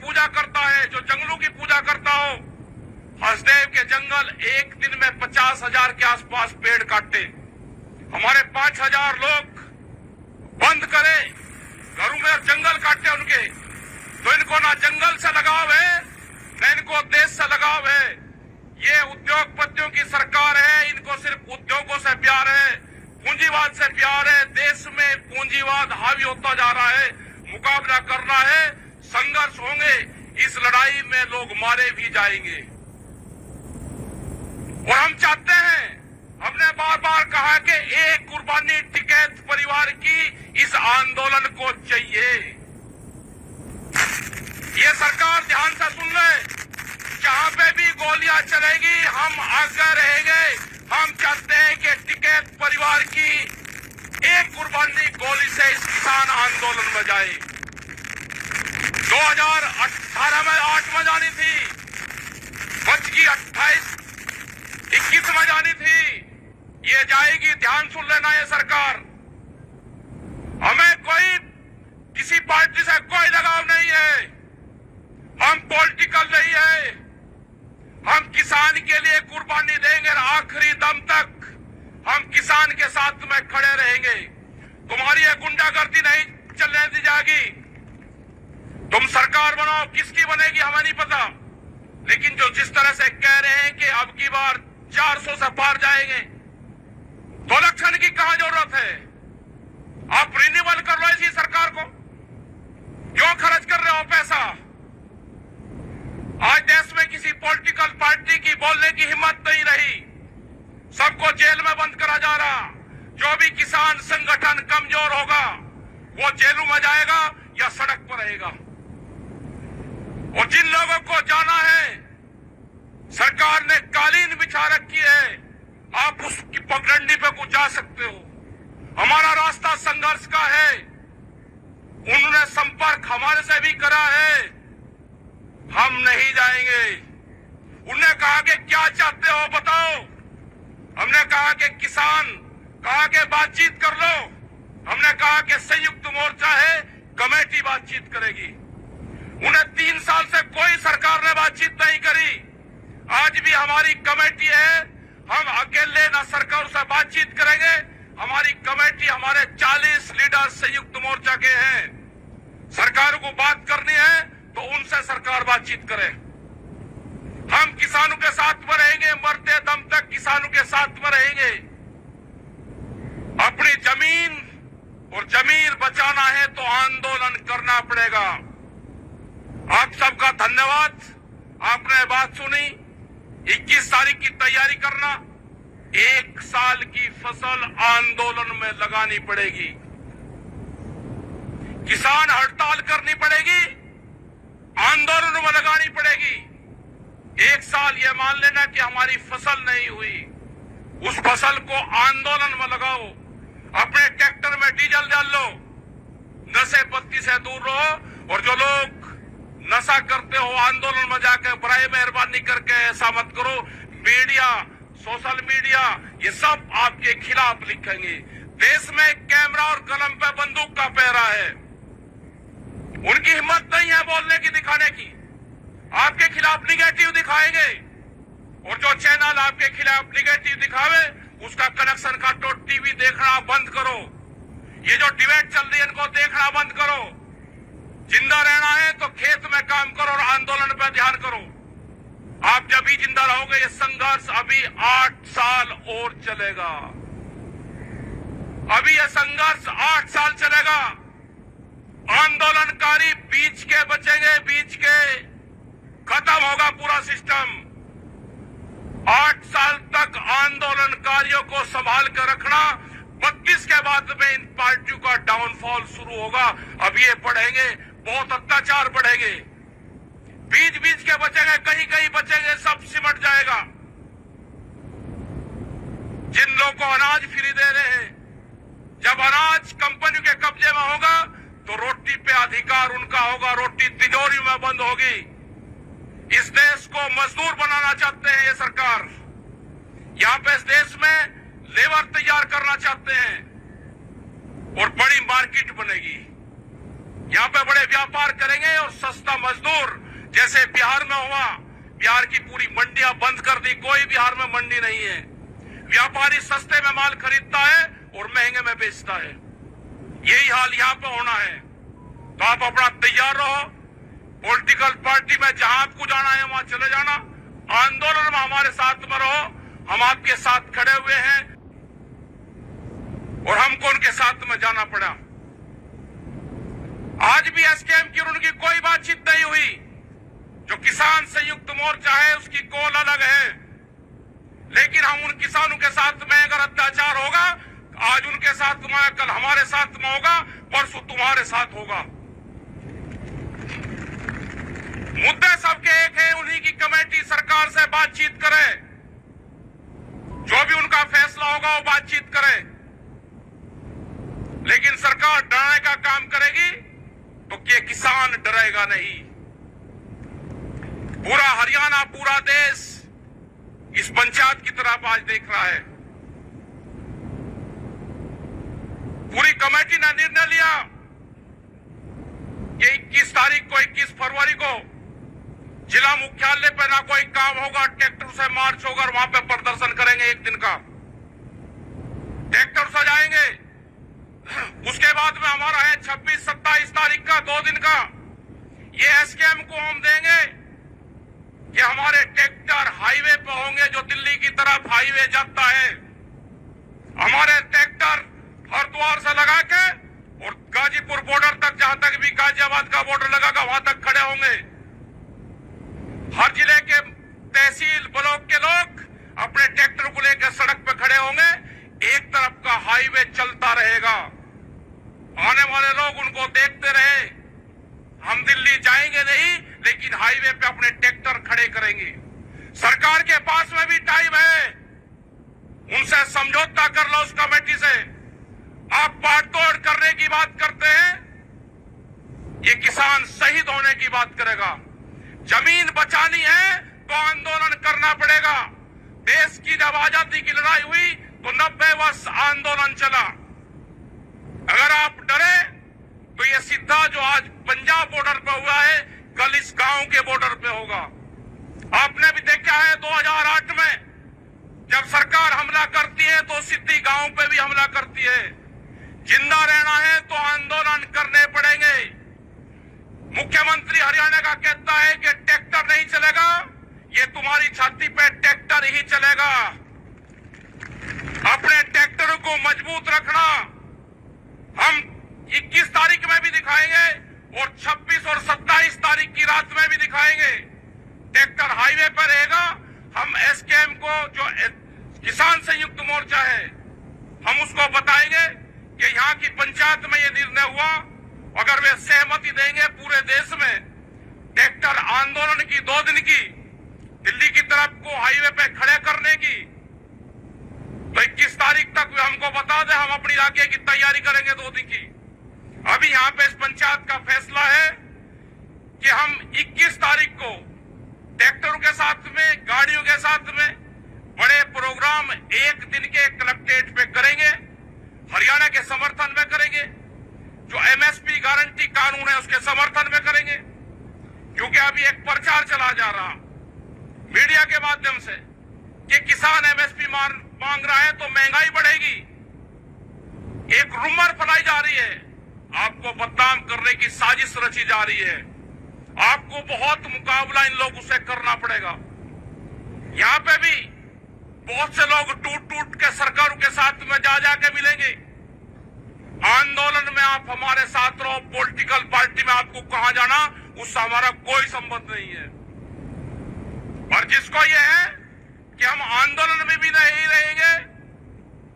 पूजा करता है, जो जंगलों की पूजा करता हो। हसदेव के जंगल एक दिन में 50,000 के आसपास पेड़ काटे। हमारे 5,000 लोग बंद करे, घरों में जंगल काटे उनके। तो इनको ना जंगल से लगाव है, न इनको देश से लगाव है। ये उद्योगपतियों की सरकार है, इनको सिर्फ उद्योगों से प्यार है, पूंजीवाद से प्यार है। देश में पूंजीवाद हावी होता जा रहा है, मुकाबला करना है, संघर्ष होंगे। इस लड़ाई में लोग मारे भी जाएंगे और हम चाहते हैं, हमने बार बार कहा कि एक कुर्बानी टिकैत परिवार की इस आंदोलन को चाहिए। ये सरकार ध्यान से सुन ले, जहां पे भी गोलियां चलेगी हम आगे रहेंगे। हम चाहते हैं कि टिकैत परिवार की एक कुर्बानी गोली से इस किसान आंदोलन में जाए। 2018 में 8 में जानी थी, बच की 28, 21 में जानी थी। ये जाएगी, ध्यान सुन लेना। ये सरकार, हमें कोई किसी पार्टी से कोई लगाव नहीं है, हम पॉलिटिकल नहीं है। हम किसान के लिए कुर्बानी देंगे और आखिरी दम तक हम किसान के साथ में खड़े रहेंगे। तुम्हारी ये गुंडागर्दी नहीं चलने दी जाएगी। तुम सरकार बनाओ, किसकी बनेगी हमें नहीं पता, लेकिन जो जिस तरह से कह रहे हैं कि अब की बार 400 से पार जाएंगे, तो इलेक्शन की कहां जरूरत है? आप रिन्यूअल कर लो इसी सरकार को, क्यों खर्च कर रहे हो पैसा? आज देश में किसी पॉलिटिकल पार्टी की बोलने की हिम्मत नहीं रही, सबको जेल में बंद करा जा रहा। जो भी किसान संगठन कमजोर होगा वो जेलों में जाएगा या सड़क पर रहेगा। और जिन लोगों को जाना है, सरकार ने कालीन बिछा रखी है, आप उसकी पगडंडी पे को जा सकते हो। हमारा रास्ता संघर्ष का है, उन्होंने संपर्क हमारे से भी करा है, हम नहीं जाएंगे। उन्होंने कहा कि क्या चाहते हो बताओ, हमने कहा कि किसान, कहा कि बातचीत कर लो। हमने कहा कि संयुक्त मोर्चा है, कमेटी बातचीत करेगी। उन्हें 3 साल से कोई सरकार ने बातचीत नहीं करी। आज भी हमारी कमेटी है, हम अकेले ना सरकार से बातचीत करेंगे। हमारी कमेटी, हमारे 40 लीडर संयुक्त मोर्चा के हैं। सरकार को बात करनी है तो उनसे सरकार बातचीत करे। हम किसानों के साथ में रहेंगे, मरते दम तक किसानों के साथ में रहेंगे। अपनी जमीन और जमीन बचाना है तो आंदोलन करना पड़ेगा। आप सबका धन्यवाद, आपने बात सुनी। 21 तारीख की तैयारी करना, 1 साल की फसल आंदोलन में लगानी पड़ेगी। किसान हड़ताल करनी पड़ेगी, आंदोलन में लगानी पड़ेगी। 1 साल ये मान लेना कि हमारी फसल नहीं हुई, उस फसल को आंदोलन में लगाओ। अपने ट्रैक्टर में डीजल डाल लो, नशे पत्ती से दूर रहो। और जो लोग नशा करते हो, आंदोलन में जाकर बराए मेहरबानी करके ऐसा मत करो। मीडिया, सोशल मीडिया, ये सब आपके खिलाफ लिखेंगे। देश में कैमरा और कलम पे बंदूक का पहरा है, उनकी हिम्मत नहीं है बोलने की, दिखाने की। आपके खिलाफ निगेटिव दिखाएंगे, और जो चैनल आपके खिलाफ निगेटिव दिखावे उसका कनेक्शन काटो, टीवी देखना बंद करो। ये जो डिबेट चल रही है इनको देखना बंद करो। जिंदा रहना है तो खेत में काम करो और आंदोलन पर ध्यान करो। आप जब भी जिंदा रहोगे, ये संघर्ष अभी 8 साल और चलेगा। अभी ये संघर्ष 8 साल चलेगा। आंदोलनकारी बीच के बचेंगे, बीच के खत्म होगा पूरा सिस्टम। 8 साल तक आंदोलनकारियों को संभाल कर रखना, 32 के बाद में इन पार्टियों का डाउनफॉल शुरू होगा। अब ये बढ़ेंगे, बहुत अत्याचार बढ़ेंगे। बीच बीच के बचेंगे, कहीं कहीं बचेंगे, सब सिमट जाएगा। जिन लोगों को अनाज फ्री दे रहे हैं, जब अनाज कंपनियों के कब्जे में होगा तो रोटी पे अधिकार उनका होगा, रोटी तिजोरी में बंद होगी। इस देश को मजदूर बनाना चाहते हैं ये सरकार। यहां पे इस देश में लेबर तैयार करना चाहते हैं और बड़ी मार्केट बनेगी। यहां पे बड़े व्यापार करेंगे और सस्ता मजदूर जैसे बिहार में हुआ, बिहार की पूरी मंडियां बंद कर दी, कोई बिहार में मंडी नहीं है। व्यापारी सस्ते में माल खरीदता है और महंगे में बेचता है। यही हाल यहां पे होना है। तो आप अपना तैयार रहो, पॉलिटिकल पार्टी में जहां आपको जाना है वहां चले जाना, आंदोलन में हमारे साथ में रहो, हम आपके साथ खड़े हुए हैं और हमको उनके साथ में जाना पड़ा। आज भी एसकेएम की और उनकी कोई बातचीत नहीं हुई। जो किसान संयुक्त मोर्चा है उसकी कॉल अलग है, लेकिन हम उन किसानों के साथ में अगर अत्याचार होगा, आज उनके साथ में, कल हमारे साथ में होगा, परसों तुम्हारे साथ होगा। मुद्दे सबके एक है, उन्हीं की कमेटी सरकार से बातचीत करे, जो भी उनका फैसला होगा वो बातचीत करे। लेकिन सरकार डराने का काम करेगी तो ये किसान डरेगा नहीं। पूरा हरियाणा, पूरा देश इस पंचायत की तरफ आज देख रहा है। पूरी कमेटी ने निर्णय लिया कि 21 तारीख को, 21 फरवरी को जिला मुख्यालय पे ना कोई काम होगा, ट्रैक्टर से मार्च होगा और वहां पे प्रदर्शन करेंगे एक दिन का। ट्रैक्टर से जाएंगे। उसके बाद में हमारा है 26-27 तारीख का, 2 दिन का। ये एसकेएम को हम देंगे कि हमारे ट्रैक्टर हाईवे पे होंगे, जो दिल्ली की तरफ हाईवे जाता है। हमारे ट्रैक्टर हरिद्वार से लगा के और गाजीपुर बॉर्डर तक, जहां तक भी गाजियाबाद का बॉर्डर लगागा वहां तक खड़े होंगे। हर जिले के तहसील ब्लॉक के लोग अपने ट्रैक्टर को लेकर सड़क पे खड़े होंगे। एक तरफ का हाईवे चलता रहेगा, आने वाले लोग उनको देखते रहे। हम दिल्ली जाएंगे नहीं, लेकिन हाईवे पे अपने ट्रैक्टर खड़े करेंगे। सरकार के पास में भी टाइम है, उनसे समझौता कर लो उस कमेटी से। आप बाढ़ करने की बात करते हैं, ये किसान शहीद होने की बात करेगा। जमीन बचानी है तो आंदोलन करना पड़ेगा। देश की जब आजादी की लड़ाई हुई तो 90 वर्ष आंदोलन चला। अगर आप डरे तो ये सीधा जो आज पंजाब बॉर्डर पे हुआ है, कल इस गांव के बॉर्डर पे होगा। आपने भी देखा है 2008 में जब सरकार हमला करती है तो सीधी गांव पे भी हमला करती है। जिंदा रहना है तो आंदोलन करने पड़ेंगे। मुख्यमंत्री हरियाणा का कहता है कि ट्रैक्टर नहीं चलेगा, ये तुम्हारी छाती पे ट्रैक्टर ही चलेगा। अपने ट्रैक्टर को मजबूत रखना। हम 21 तारीख में भी दिखाएंगे और 26 और 27 तारीख की रात में भी दिखाएंगे। ट्रैक्टर हाईवे पर रहेगा। हम एसकेएम को, जो किसान संयुक्त मोर्चा है, हम उसको बताएंगे कि यहाँ की पंचायत में ये निर्णय हुआ। अगर वे सहमति देंगे पूरे देश में ट्रैक्टर आंदोलन की 2 दिन की, दिल्ली की तरफ को हाईवे पे खड़े करने की, तो 21 तारीख तक वे हमको बता दें, हम अपनी आगे की तैयारी करेंगे 2 दिन की। अभी यहाँ पे इस पंचायत का फैसला है कि हम 21 तारीख को ट्रैक्टरों के साथ में, गाड़ियों के साथ में बड़े प्रोग्राम 1 दिन के कलेक्ट्रेट पे करेंगे, हरियाणा के समर्थन में करेंगे। जो एमएसपी गारंटी कानून है उसके समर्थन में करेंगे। क्योंकि अभी एक प्रचार चला जा रहा मीडिया के माध्यम से कि किसान एमएसपी मांग रहा है तो महंगाई बढ़ेगी। एक रूमर फैलाई जा रही है, आपको बदनाम करने की साजिश रची जा रही है। आपको बहुत मुकाबला इन लोगों से करना पड़ेगा। यहाँ पे भी बहुत से लोग टूट टूट के सरकारों के साथ में जा जाके मिलेंगे। आंदोलन में आप हमारे साथ रहो। पॉलिटिकल पार्टी में आपको कहां जाना उससे हमारा कोई संबंध नहीं है। और जिसको ये है कि हम आंदोलन में भी नहीं रहेंगे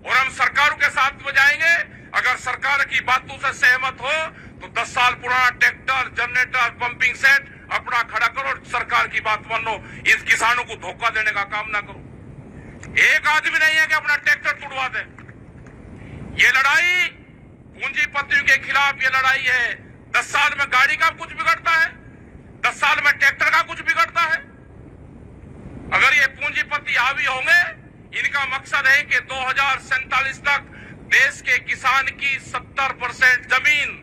और हम सरकारों के साथ में जाएंगे, अगर सरकार की बातों से सहमत हो तो 10 साल पुराना ट्रैक्टर, जनरेटर, पंपिंग सेट अपना खड़ा करो और सरकार की बात मान लो। इन किसानों को धोखा देने का काम ना करो। एक आदमी नहीं है कि अपना ट्रैक्टर तुड़वा दे। ये लड़ाई पूंजीपतियों के खिलाफ ये लड़ाई है। 10 साल में गाड़ी का कुछ बिगड़ता है, 10 साल में ट्रैक्टर का कुछ बिगड़ता है। अगर ये पूंजीपति हावी होंगे, इनका मकसद है कि 2047 तक देश के किसान की 70% जमीन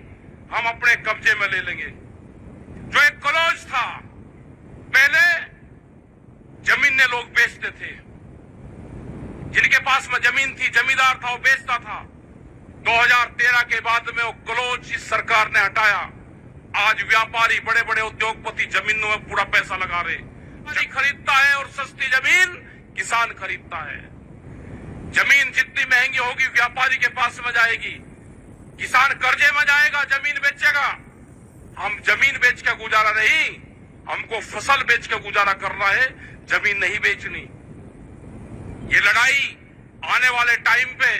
हम अपने कब्जे में ले लेंगे। जो एक क्लोज था करते थे। जिनके पास में जमीन थी, जमींदार था, वो बेचता था। 2013 के बाद में वो क्लोज इस सरकार ने हटाया। आज व्यापारी, बड़े बड़े उद्योगपति जमीनों में पूरा पैसा लगा रहे। खरीदता है और सस्ती जमीन किसान खरीदता है। जमीन जितनी महंगी होगी व्यापारी के पास में जाएगी, किसान कर्जे में जाएगा, जमीन बेचेगा। हम जमीन बेच के गुजारा नहीं, हमको फसल बेच के गुजारा करना है, जमीन नहीं बेचनी। ये लड़ाई आने वाले टाइम पे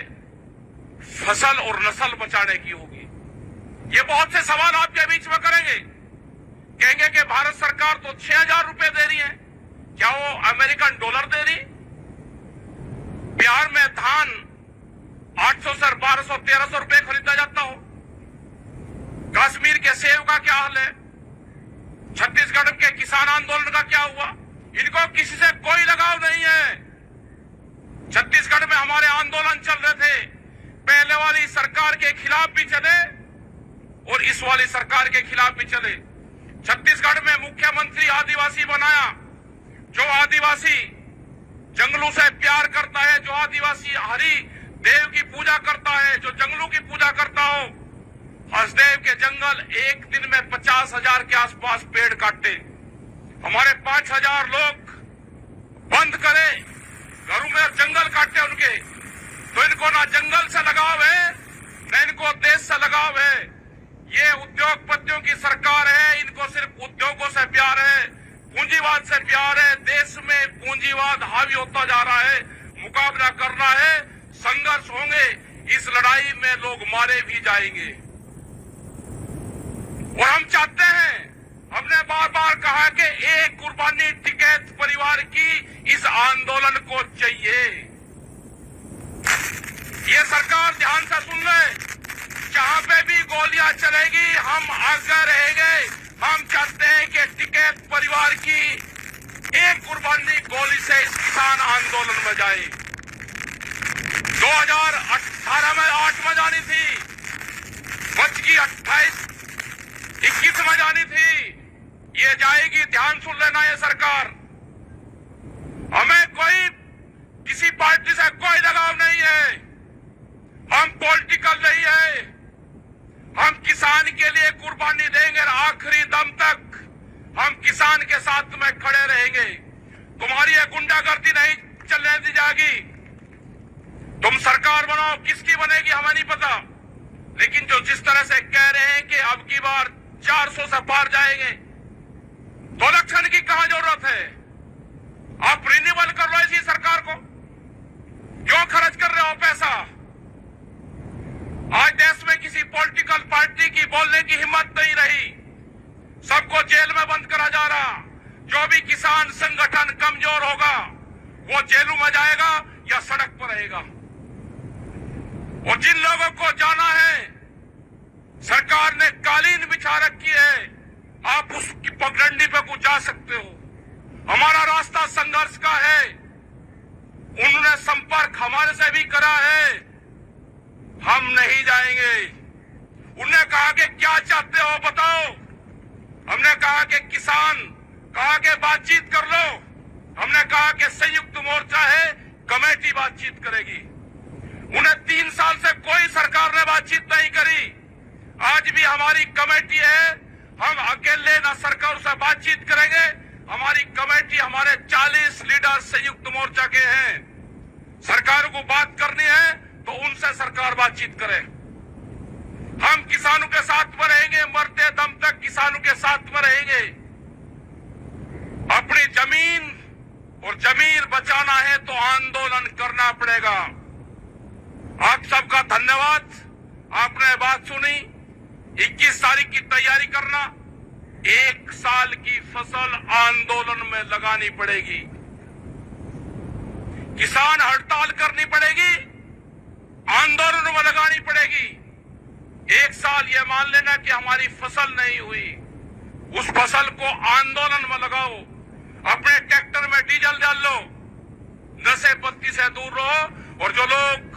फसल और नस्ल बचाने की होगी। ये बहुत से सवाल आपके बीच में करेंगे, कहेंगे कि भारत सरकार तो 6,000 रुपए दे रही है, क्या वो अमेरिकन डॉलर दे रही? बिहार में धान 800 से 1200 1300 रुपए खरीदा जाता हो। कश्मीर के सेब का क्या हाल है? छत्तीसगढ़ के किसान आंदोलन का क्या हुआ? इनको किसी से कोई लगाव नहीं है। छत्तीसगढ़ में हमारे आंदोलन चल रहे थे, पहले वाली सरकार के खिलाफ भी चले और इस वाली सरकार के खिलाफ भी चले। छत्तीसगढ़ में मुख्यमंत्री आदिवासी बनाया। जो आदिवासी जंगलों से प्यार करता है, जो आदिवासी हरि देव की पूजा करता है, जो जंगलों की पूजा करता हो, हसदेव के जंगल एक दिन में 50,000 के आसपास पेड़ काटे। हमारे 5,000 लोग बंद करे, घरों में जंगल काटे उनके। तो इनको ना जंगल से लगाव है, न इनको देश से लगाव है। ये उद्योगपतियों की सरकार है, इनको सिर्फ उद्योगों से प्यार है, पूंजीवाद से प्यार है। देश में पूंजीवाद हावी होता जा रहा है, मुकाबला करना है, संघर्ष होंगे। इस लड़ाई में लोग मारे भी जाएंगे और हम चाहते हैं, हमने बार बार कहा कि एक कुर्बानी टिकैत परिवार की इस आंदोलन को चाहिए। ये सरकार ध्यान से सुन ले, जहां पे भी गोलियां चलेगी हम आगे रहेंगे। हम चाहते हैं कि टिकैत परिवार की एक कुर्बानी गोली से इस किसान आंदोलन में जाए। 2018 में 8 में जानी थी, बच की 28, 21 में जानी थी। ये जाएगी, ध्यान सुन लेना। ये सरकार, हमें कोई किसी पार्टी से कोई लगाव नहीं है, हम पॉलिटिकल नहीं है। हम किसान के लिए कुर्बानी देंगे, आखिरी दम तक हम किसान के साथ में खड़े रहेंगे। तुम्हारी ये गुंडागर्दी नहीं चलने दी जाएगी। तुम सरकार बनाओ, किसकी बनेगी हमें नहीं पता, लेकिन जो जिस तरह से कह रहे हैं कि अब की बार 400 से पार जाएंगे, तो इलेक्शन की कहां जरूरत है? आप रिन्यूअल कर लो इसी सरकार को, क्यों खर्च कर रहे हो पैसा? आज देश में किसी पॉलिटिकल पार्टी की बोलने की हिम्मत नहीं रही, सबको जेल में बंद करा जा रहा। जो भी किसान संगठन कमजोर होगा वो जेलों में जाएगा या सड़क पर रहेगा। और जिन लोगों को जाना है, सरकार ने कालीन बिछा रखी है, आप उसकी पगडंडी पे को जा सकते हो। हमारा रास्ता संघर्ष का है, उन्होंने संपर्क हमारे से भी करा है, हम नहीं जाएंगे। उन्होंने कहा कि क्या चाहते हो बताओ, हमने कहा कि किसान, कहा कि बातचीत कर लो। हमने कहा कि संयुक्त मोर्चा है, कमेटी बातचीत करेगी। उन्हें 3 साल से कोई सरकार ने बातचीत नहीं करी। आज भी हमारी कमेटी है, हम अकेले ना सरकार से बातचीत करेंगे। हमारी कमेटी, हमारे 40 लीडर संयुक्त मोर्चा के हैं। सरकार को बात करनी है तो उनसे सरकार बातचीत करे। हम किसानों के साथ में रहेंगे, मरते दम तक किसानों के साथ में रहेंगे। अपनी जमीन और जमीर बचाना है तो आंदोलन करना पड़ेगा। आप सबका धन्यवाद, आपने बात सुनी। 21 तारीख की तैयारी करना, 1 साल की फसल आंदोलन में लगानी पड़ेगी। किसान हड़ताल करनी पड़ेगी, आंदोलन में लगानी पड़ेगी। 1 साल ये मान लेना कि हमारी फसल नहीं हुई, उस फसल को आंदोलन में लगाओ। अपने ट्रैक्टर में डीजल डाल लो, नशे पत्ती से दूर रहो। और जो लोग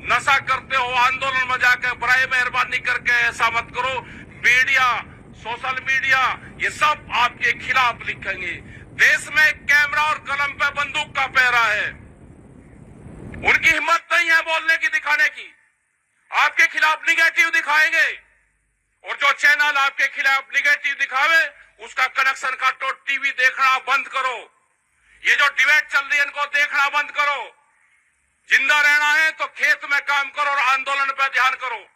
नशा करते हो, आंदोलन में जाकर बराए मेहरबानी करके ऐसा मत करो। मीडिया, सोशल मीडिया, ये सब आपके खिलाफ लिखेंगे। देश में कैमरा और कलम पे बंदूक का पहरा है। उनकी हिम्मत नहीं है बोलने की, दिखाने की। आपके खिलाफ निगेटिव दिखाएंगे और जो चैनल आपके खिलाफ निगेटिव दिखावे उसका कनेक्शन काटो, टीवी देखना बंद करो। ये जो डिबेट चल रही है इनको देखना बंद करो। जिंदा रहना है तो खेत में काम करो और आंदोलन पर ध्यान करो।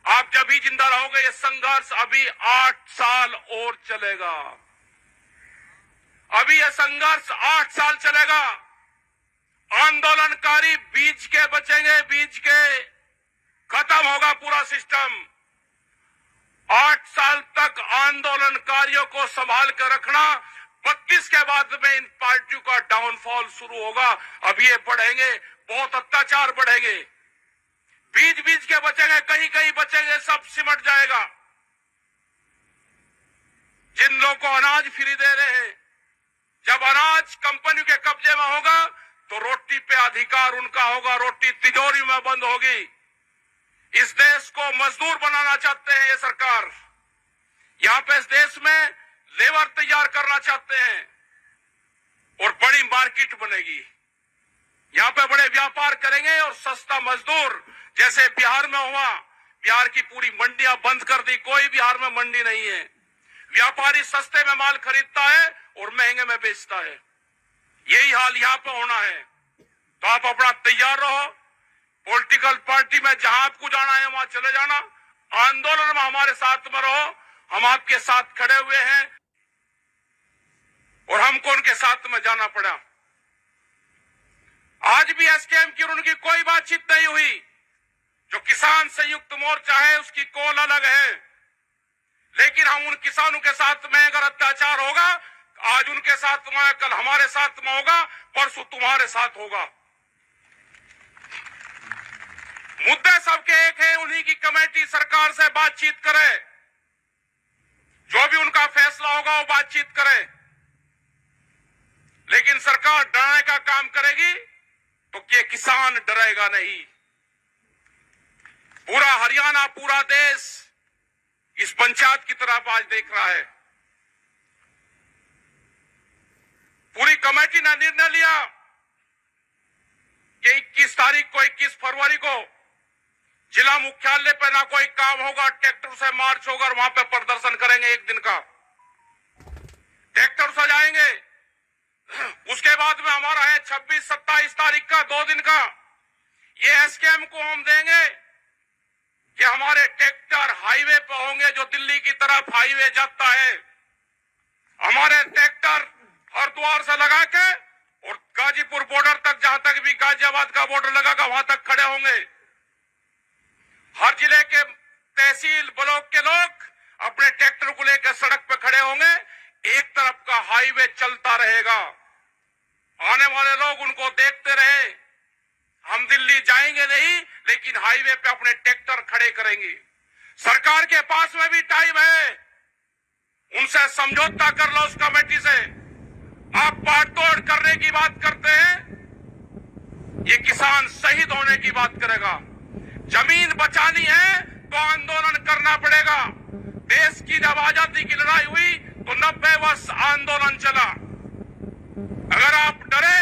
आप जब भी जिंदा रहोगे। ये संघर्ष अभी 8 साल और चलेगा। अभी यह संघर्ष 8 साल चलेगा। आंदोलनकारी बीच के बचेंगे, बीच के खत्म होगा पूरा सिस्टम। 8 साल तक आंदोलनकारियों को संभाल कर रखना। 32 के बाद में इन पार्टियों का डाउनफॉल शुरू होगा। अब ये बढ़ेंगे, बहुत अत्याचार बढ़ेंगे। बीच बीच के बचेंगे, कहीं कहीं बचेंगे, सब सिमट जाएगा। जिन लोगों को अनाज फ्री दे रहे हैं, जब अनाज कंपनी के कब्जे में होगा तो रोटी पे अधिकार उनका होगा, रोटी तिजोरी में बंद होगी। इस देश को मजदूर बनाना चाहते हैं ये सरकार। यहां पे इस देश में लेबर तैयार करना चाहते हैं और बड़ी मार्केट बनेगी। यहां पे बड़े व्यापार करेंगे और सस्ता मजदूर, जैसे बिहार में हुआ। बिहार की पूरी मंडियां बंद कर दी, कोई बिहार में मंडी नहीं है। व्यापारी सस्ते में माल खरीदता है और महंगे में बेचता है। यही हाल यहां पर होना है। तो आप अपना तैयार रहो। पॉलिटिकल पार्टी में जहां आपको जाना है वहां चले जाना। आंदोलन में हमारे साथ में रहो। हम आपके साथ खड़े हुए हैं और हमको उनके साथ में जाना पड़ा। आज भी एसकेएम की और उनकी कोई बातचीत नहीं हुई। जो किसान संयुक्त मोर्चा है उसकी कॉल अलग है, लेकिन हम उन किसानों के साथ में अगर अत्याचार होगा, आज उनके साथ में, कल हमारे साथ में होगा, परसों तुम्हारे साथ होगा। मुद्दे सबके एक है। उन्हीं की कमेटी सरकार से बातचीत करे। जो भी उनका फैसला होगा वो बातचीत करे। लेकिन सरकार डराने का काम करेगी तो ये किसान डरेगा नहीं। पूरा हरियाणा, पूरा देश इस पंचायत की तरफ आज देख रहा है। पूरी कमेटी ने निर्णय लिया कि 21 तारीख को, 21 फरवरी को जिला मुख्यालय पे ना कोई काम होगा, ट्रैक्टर से मार्च होगा और वहां पे प्रदर्शन करेंगे। एक दिन का ट्रैक्टर से जाएंगे। उसके बाद में हमारा है 26-27 तारीख का, 2 दिन का। ये एसकेएम को हम देंगे कि हमारे ट्रैक्टर हाईवे पे होंगे, जो दिल्ली की तरफ हाईवे जाता है। हमारे ट्रैक्टर हरिद्वार से लगा के और गाजीपुर बॉर्डर तक, जहां तक भी गाजियाबाद का बॉर्डर लगागा वहां तक खड़े होंगे। हर जिले के तहसील ब्लॉक के लोग अपने ट्रैक्टर को लेकर सड़क पर खड़े होंगे। एक तरफ का हाईवे चलता रहेगा। आने वाले लोग उनको देखते रहे। हम दिल्ली जाएंगे नहीं, लेकिन हाईवे पे अपने ट्रैक्टर खड़े करेंगे। सरकार के पास में भी टाइम है, उनसे समझौता कर लो उस कमेटी से। आप बातोड़ करने की बात करते हैं, ये किसान शहीद होने की बात करेगा। जमीन बचानी है तो आंदोलन करना पड़ेगा। देश की जब आजादी की लड़ाई हुई तो 90 वर्ष आंदोलन चला। अगर आप डरे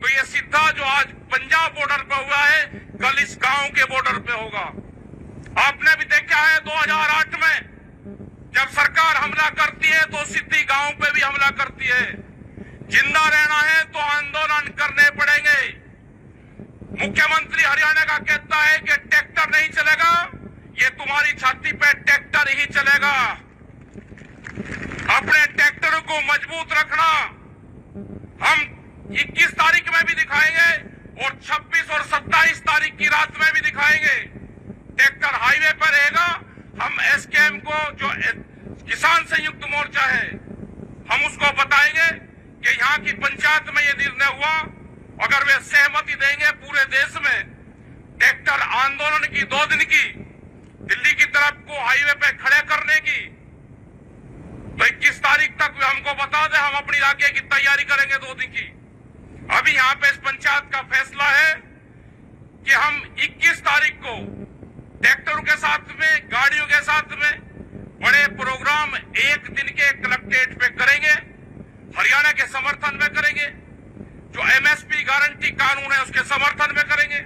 तो ये सीधा जो आज पंजाब बॉर्डर पे हुआ है, कल इस गांव के बॉर्डर पे होगा। आपने भी देखा है 2008 में जब सरकार हमला करती है तो सीधी गांव पे भी हमला करती है। जिंदा रहना है तो आंदोलन करने पड़ेंगे। मुख्यमंत्री हरियाणा का कहता है कि ट्रैक्टर नहीं चलेगा, ये तुम्हारी छाती पे ट्रैक्टर ही चलेगा। अपने ट्रैक्टरों को मजबूत रखना। हम 21 तारीख में भी दिखाएंगे और 26 और 27 तारीख की रात में भी दिखाएंगे। ट्रैक्टर हाईवे पर रहेगा। हम एसकेएम को, जो किसान संयुक्त मोर्चा है, हम उसको बताएंगे कि यहाँ की पंचायत में ये निर्णय हुआ। अगर वे सहमति देंगे पूरे देश में ट्रैक्टर आंदोलन की 2 दिन की, दिल्ली की तरफ को हाईवे पे खड़े करने की, तो 21 तारीख तक वे हमको बता दें। हम अपनी आगे की तैयारी करेंगे 2 दिन की। अभी यहाँ पे इस पंचायत का फैसला है कि हम 21 तारीख को ट्रैक्टरों के साथ में, गाड़ियों के साथ में बड़े प्रोग्राम 1 दिन के कलेक्ट्रेट पे करेंगे। हरियाणा गारंटी कानून है उसके समर्थन में करेंगे,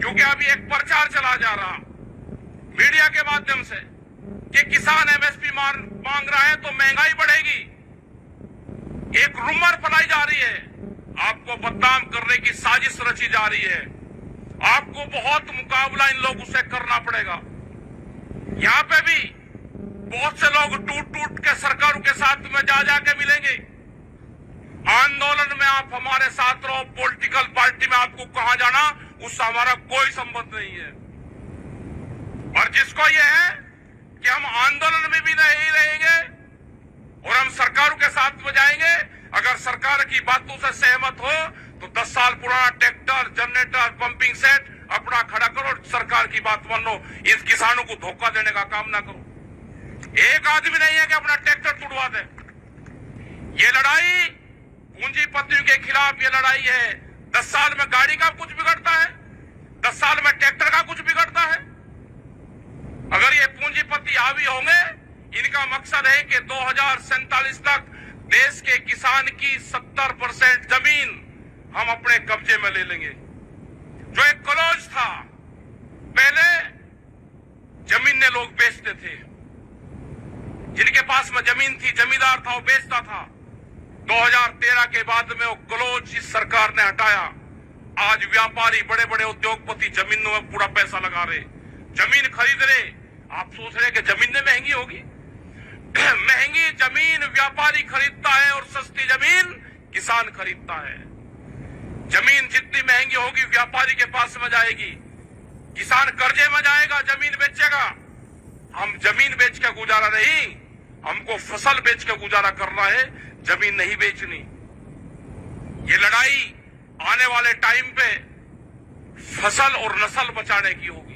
क्योंकि अभी एक प्रचार चला जा रहा मीडिया के माध्यम से कि किसान एमएसपी मांग रहा है तो महंगाई बढ़ेगी। एक रूमर फैलाई जा रही है, आपको बदनाम करने की साजिश रची जा रही है। आपको बहुत मुकाबला इन लोगों से करना पड़ेगा। यहां पे भी बहुत से लोग टूट टूट के सरकारों के साथ में जा जाके मिलेंगे। आंदोलन में आप हमारे साथ रहो, पॉलिटिकल पार्टी में आपको कहां जाना उससे हमारा कोई संबंध नहीं है। और जिसको ये है कि हम आंदोलन में भी नहीं रहेंगे और हम सरकारों के साथ में जाएंगे, अगर सरकार की बातों से सहमत हो तो 10 साल पुराना ट्रैक्टर, जनरेटर, पंपिंग सेट अपना खड़ा करो, सरकार की बात मान लो। इन किसानों को धोखा देने का काम ना करो। एक आदमी नहीं है कि अपना ट्रैक्टर तुड़वा दे। ये लड़ाई पूंजीपतियों के खिलाफ ये लड़ाई है। 10 साल में गाड़ी का कुछ बिगड़ता है, 10 साल में ट्रैक्टर का कुछ बिगड़ता है। अगर ये पूंजीपति हावी होंगे, इनका मकसद है कि 2047 तक देश के किसान की 70% जमीन हम अपने कब्जे में ले लेंगे। जो एक क्लोज था, पहले जमीनें लोग बेचते थे, जिनके पास में जमीन थी, जमींदार था, वो बेचता था। 2013 के बाद में वो क्लोज इस सरकार ने हटाया। आज व्यापारी, बड़े बड़े उद्योगपति जमीनों में पूरा पैसा लगा रहे, जमीन खरीद रहे। आप सोच रहे कि जमीनें महंगी होगी? महंगी जमीन व्यापारी खरीदता है और सस्ती जमीन किसान खरीदता है। जमीन जितनी महंगी होगी व्यापारी के पास में जाएगी, किसान कर्जे में जाएगा, जमीन बेचेगा। हम जमीन बेच के गुजारा नहीं, हमको फसल बेच के गुजारा करना है, जमीन नहीं बेचनी। ये लड़ाई आने वाले टाइम पे फसल और नस्ल बचाने की होगी।